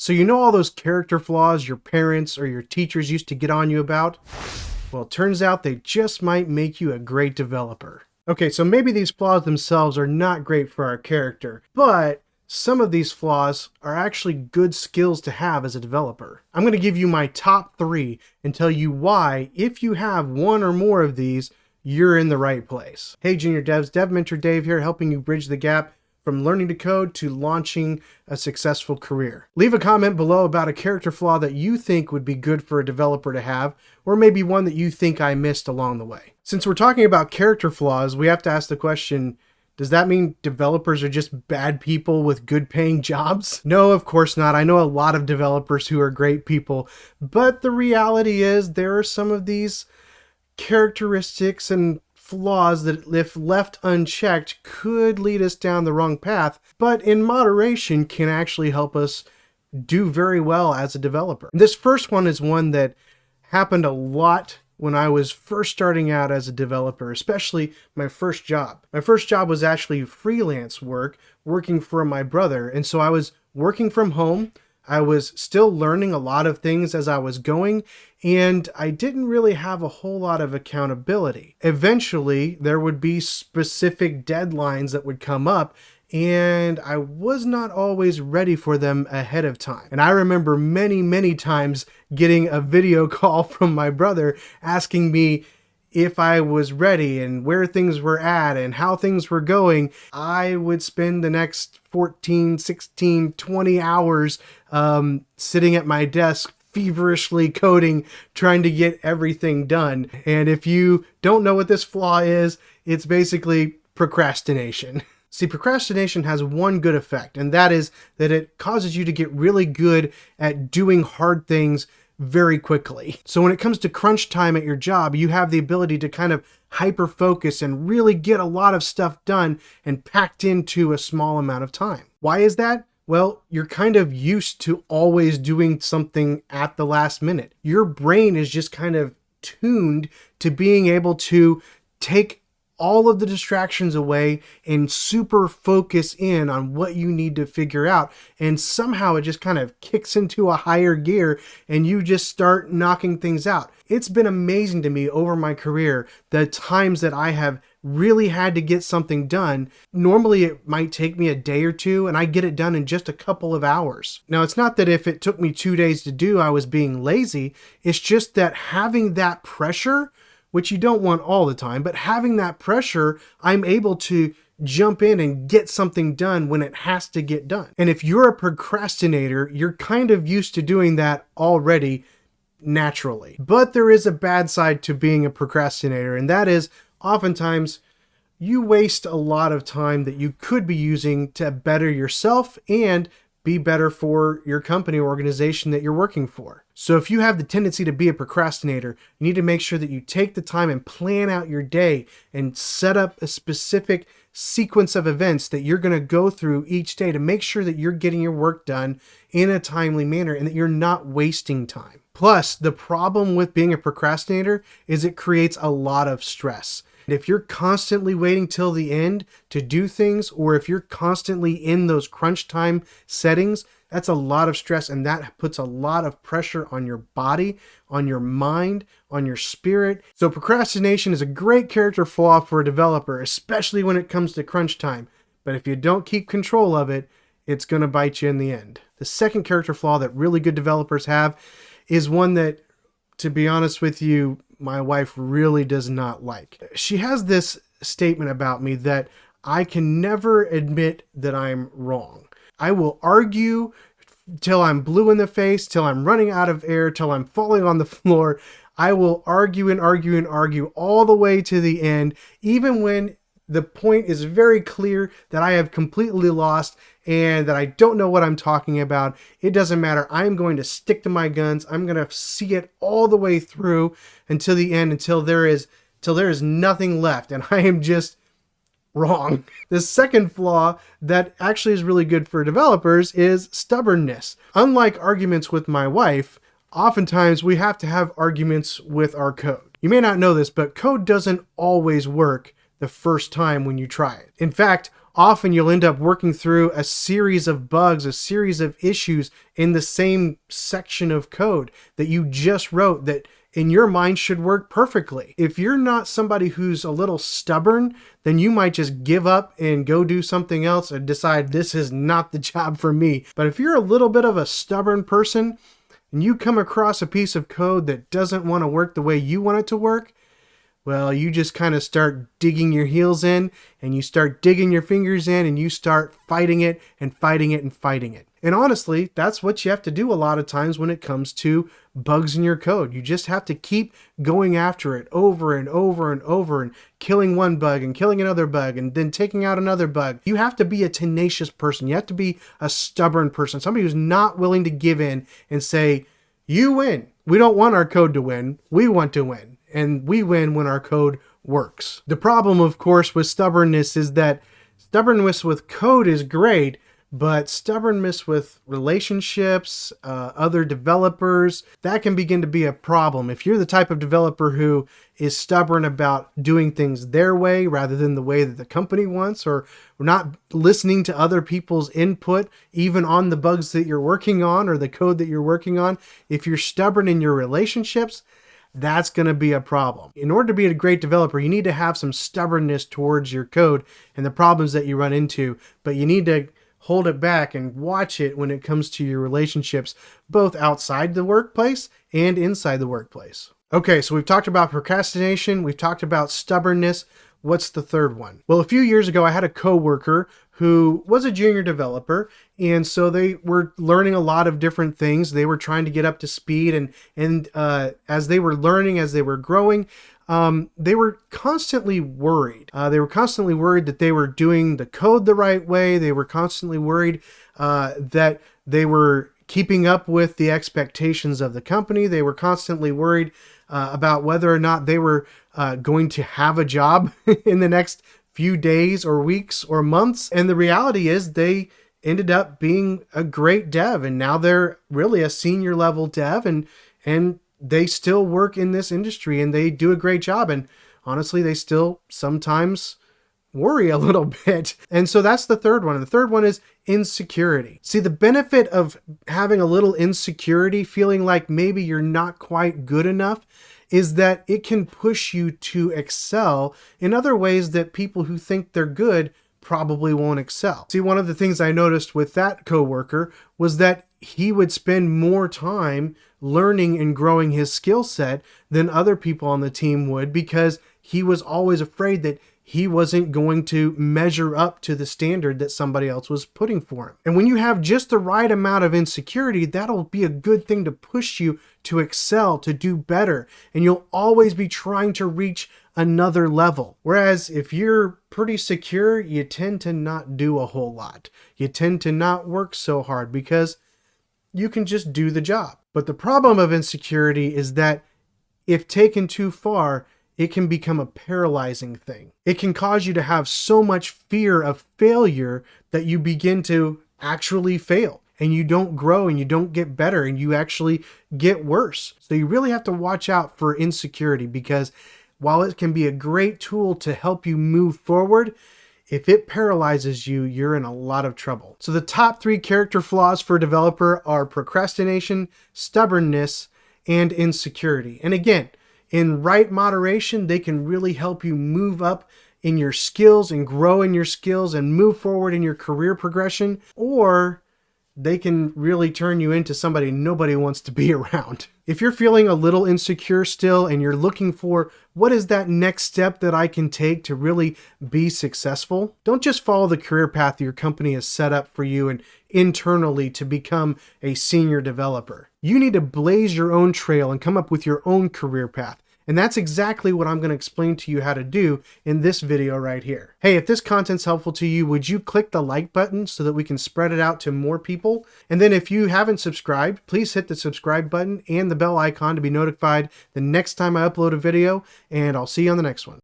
So you know all those character flaws your parents or your teachers used to get on you about? Well, it turns out they just might make you a great developer. Okay, so maybe these flaws themselves are not great for our character, but some of these flaws are actually good skills to have as a developer. I'm going to give you my top 3 and tell you why, if you have one or more of these, you're in the right place. Hey Junior Devs, Dev Mentor Dave here, helping you bridge the gap from learning to code to launching a successful career. Leave a comment below about a character flaw that you think would be good for a developer to have, or maybe one that you think I missed along the way. Since we're talking about character flaws, we have to ask the question, does that mean developers are just bad people with good paying jobs? No, of course not. I know a lot of developers who are great people, but the reality is there are some of these characteristics and flaws that, if left unchecked, could lead us down the wrong path, but in moderation can actually help us do very well as a developer. This first one is one that happened a lot when I was first starting out as a developer, especially my first job. My first job was actually freelance work, working for my brother, and so I was working from home. I was still learning a lot of things as I was going, and I didn't really have a whole lot of accountability. Eventually, there would be specific deadlines that would come up, and I was not always ready for them ahead of time. And I remember many times getting a video call from my brother asking me if I was ready and where things were at and how things were going. I would spend the next 14, 16, 20 hours sitting at my desk feverishly coding, trying to get everything done. And if you don't know what this flaw is, it's basically procrastination. See, procrastination has one good effect, and that is that it causes you to get really good at doing hard things very quickly. So when it comes to crunch time at your job, you have the ability to kind of hyper focus and really get a lot of stuff done and packed into a small amount of time. Why is that? Well, you're kind of used to always doing something at the last minute. Your brain is just kind of tuned to being able to take all of the distractions away and super focus in on what you need to figure out. And somehow it just kind of kicks into a higher gear and you just start knocking things out. It's been amazing to me over my career, the times that I have really had to get something done. Normally it might take me a day or two and I get it done in just a couple of hours. Now, it's not that if it took me 2 days to do, I was being lazy. It's just that having that pressure, which you don't want all the time, but having that pressure, I'm able to jump in and get something done when it has to get done. And if you're a procrastinator, you're kind of used to doing that already naturally. But there is a bad side to being a procrastinator, and that is oftentimes you waste a lot of time that you could be using to better yourself and be better for your company or organization that you're working for. So if you have the tendency to be a procrastinator, you need to make sure that you take the time and plan out your day and set up a specific sequence of events that you're going to go through each day to make sure that you're getting your work done in a timely manner and that you're not wasting time. Plus, the problem with being a procrastinator is it creates a lot of stress. If you're constantly waiting till the end to do things, or if you're constantly in those crunch time settings, that's a lot of stress, and that puts a lot of pressure on your body, on your mind, on your spirit. So procrastination is a great character flaw for a developer, especially when it comes to crunch time. But if you don't keep control of it, it's going to bite you in the end. The second character flaw that really good developers have is one that, to be honest with you, my wife really does not like. She has this statement about me that I can never admit that I'm wrong. I will argue till I'm blue in the face, till I'm running out of air, till I'm falling on the floor. I will argue and argue and argue all the way to the end, even when the point is very clear that I have completely lost and that I don't know what I'm talking about. It doesn't matter. I'm going to stick to my guns. I'm going to see it all the way through until the end, until there is nothing left, and I am just wrong. The second flaw that actually is really good for developers is stubbornness. Unlike arguments with my wife, oftentimes we have to have arguments with our code. You may not know this, but code doesn't always work the first time when you try it. In fact, often you'll end up working through a series of bugs, a series of issues in the same section of code that you just wrote that in your mind should work perfectly. If you're not somebody who's a little stubborn, then you might just give up and go do something else and decide this is not the job for me. But if you're a little bit of a stubborn person and you come across a piece of code that doesn't want to work the way you want it to work, well, you just kind of start digging your heels in and you start digging your fingers in and you start fighting it and fighting it and fighting it. And honestly, that's what you have to do a lot of times when it comes to bugs in your code. You just have to keep going after it over and over and over and killing one bug and killing another bug and then taking out another bug. You have to be a tenacious person. You have to be a stubborn person, somebody who's not willing to give in and say, you win. We don't want our code to win. We want to win. And we win when our code works. The problem, of course, with stubbornness is that stubbornness with code is great, but stubbornness with relationships, other developers, that can begin to be a problem. If you're the type of developer who is stubborn about doing things their way rather than the way that the company wants, or not listening to other people's input, even on the bugs that you're working on or the code that you're working on, if you're stubborn in your relationships, that's going to be a problem. In order to be a great developer, you need to have some stubbornness towards your code and the problems that you run into, but you need to hold it back and watch it when it comes to your relationships, both outside the workplace and inside the workplace. Okay, so we've talked about procrastination, we've talked about stubbornness. What's the third one? Well, a few years ago, I had a coworker who was a junior developer, and so they were learning a lot of different things. They were trying to get up to speed, and as they were learning, as they were growing, they were constantly worried. They were constantly worried that they were doing the code the right way. They were constantly worried that they were keeping up with the expectations of the company. They were constantly worried about whether or not they were going to have a job in the next few days or weeks or months. And the reality is they ended up being a great dev, and now they're really a senior level dev, and they still work in this industry and they do a great job. And honestly, they still sometimes worry a little bit. And so that's the third one. And the third one is insecurity. See, the benefit of having a little insecurity, feeling like maybe you're not quite good enough, is that it can push you to excel in other ways that people who think they're good probably won't excel. See, one of the things I noticed with that coworker was that he would spend more time learning and growing his skill set than other people on the team would, because he was always afraid that he wasn't going to measure up to the standard that somebody else was putting for him. And when you have just the right amount of insecurity, that'll be a good thing to push you to excel, to do better. And you'll always be trying to reach another level. Whereas if you're pretty secure, you tend to not do a whole lot. You tend to not work so hard because you can just do the job. But the problem of insecurity is that if taken too far, it can become a paralyzing thing. It can cause you to have so much fear of failure that you begin to actually fail, and you don't grow and you don't get better and you actually get worse. So you really have to watch out for insecurity, because while it can be a great tool to help you move forward, if it paralyzes you, you're in a lot of trouble. So the top 3 character flaws for a developer are procrastination, stubbornness, and insecurity. And again, in right moderation, they can really help you move up in your skills and grow in your skills and move forward in your career progression, or they can really turn you into somebody nobody wants to be around. If you're feeling a little insecure still and you're looking for what is that next step that I can take to really be successful, don't just follow the career path your company has set up for you and internally to become a senior developer. You need to blaze your own trail and come up with your own career path. And that's exactly what I'm going to explain to you how to do in this video right here. Hey, if this content's helpful to you, would you click the like button so that we can spread it out to more people? And then if you haven't subscribed, please hit the subscribe button and the bell icon to be notified the next time I upload a video, and I'll see you on the next one.